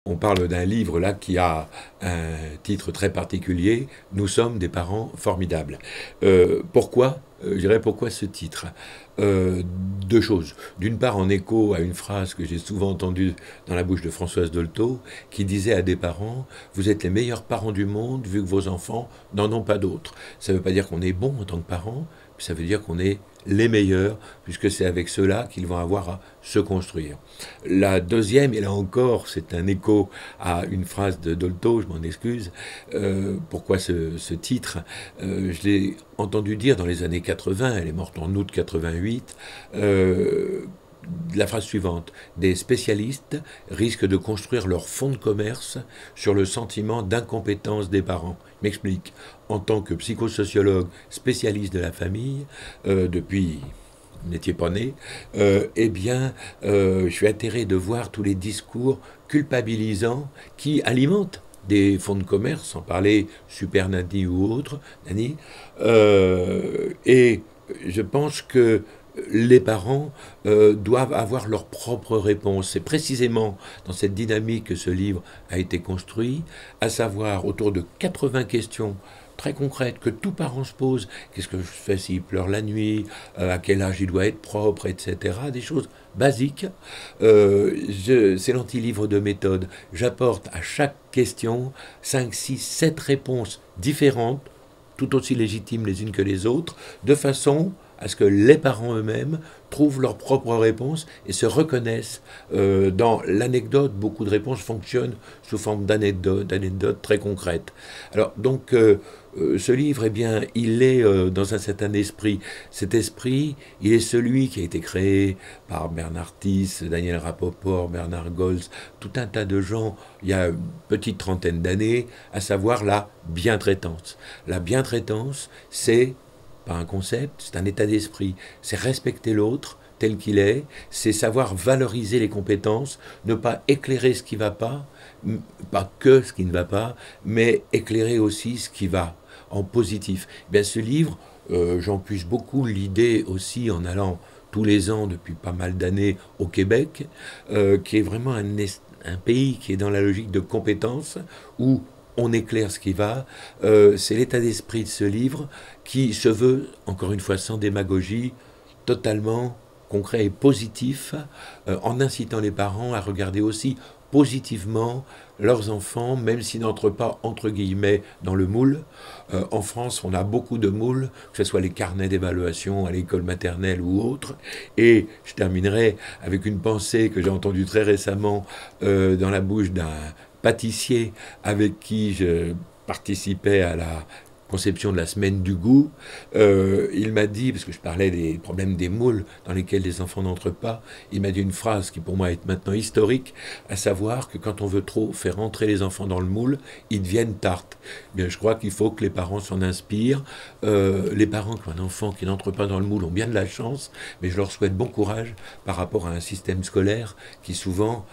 On parle d'un livre là qui a un titre très particulier, Nous sommes des parents formidables. Pourquoi je dirais pourquoi ce titre. Deux choses. D'une part, en écho à une phrase que j'ai souvent entendue dans la bouche de Françoise Dolto, qui disait à des parents, vous êtes les meilleurs parents du monde vu que vos enfants n'en ont pas d'autres. Ça ne veut pas dire qu'on est bon en tant que parents, mais ça veut dire qu'on est les meilleurs, puisque c'est avec ceux-là qu'ils vont avoir à se construire. La deuxième, et là encore, c'est un écho à une phrase de Dolto, je m'en excuse. Pourquoi ce titre Je l'ai entendu dire dans les années 80, elle est morte en août 88, la phrase suivante: des spécialistes risquent de construire leur fonds de commerce sur le sentiment d'incompétence des parents. Je m'explique. En tant que psychosociologue spécialiste de la famille, depuis vous n'étiez pas né, je suis atterré de voir tous les discours culpabilisants qui alimentent des fonds de commerce, sans parler Super Nanny ou autre, Nanny, et je pense que les parents doivent avoir leur propre réponse. C'est précisément dans cette dynamique que ce livre a été construit, à savoir autour de 80 questions très concrètes que tout parent se pose. Qu'est-ce que je fais s'il pleure la nuit? À quel âge il doit être propre, etc. Des choses basiques. C'est l'anti-livre de méthode. J'apporte à chaque question 5, 6, 7 réponses différentes, tout aussi légitimes les unes que les autres, de façon à ce que les parents eux-mêmes trouvent leurs propres réponses et se reconnaissent dans l'anecdote. Beaucoup de réponses fonctionnent sous forme d'anecdotes très concrètes. Alors donc ce livre, eh bien, il est dans un certain esprit. Cet esprit, il est celui qui a été créé par Bernard Tiss, Daniel Rapoport, Bernard Goltz, tout un tas de gens il y a une petite trentaine d'années, à savoir la bientraitance. La bientraitance, c'est pas un concept, c'est un état d'esprit. C'est respecter l'autre tel qu'il est, c'est savoir valoriser les compétences, ne pas éclairer ce qui ne va pas que ce qui ne va pas, mais éclairer aussi ce qui va, en positif. Eh bien, ce livre, j'en puise beaucoup l'idée aussi en allant tous les ans depuis pas mal d'années au Québec, qui est vraiment un pays qui est dans la logique de compétences, où on éclaire ce qui va. C'est l'état d'esprit de ce livre qui se veut, encore une fois sans démagogie, totalement concret et positif, en incitant les parents à regarder aussi positivement leurs enfants, même s'ils n'entrent pas, entre guillemets, dans le moule. En France, on a beaucoup de moules, que ce soit les carnets d'évaluation à l'école maternelle ou autre. Et je terminerai avec une pensée que j'ai entendue très récemment dans la bouche d'un pâtissier avec qui je participais à la conception de la semaine du goût. Il m'a dit, parce que je parlais des problèmes des moules dans lesquels les enfants n'entrent pas, il m'a dit une phrase qui pour moi est maintenant historique, à savoir que quand on veut trop faire entrer les enfants dans le moule, ils deviennent tartes. Bien, je crois qu'il faut que les parents s'en inspirent. Les parents qui ont un enfant qui n'entre pas dans le moule ont bien de la chance, mais je leur souhaite bon courage par rapport à un système scolaire qui souvent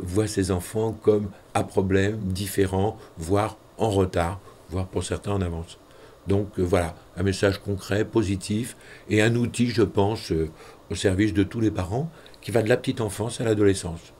voit ses enfants comme à problème, différents, voire en retard, voire pour certains en avance. Donc voilà, un message concret, positif, et un outil, je pense, au service de tous les parents, qui va de la petite enfance à l'adolescence.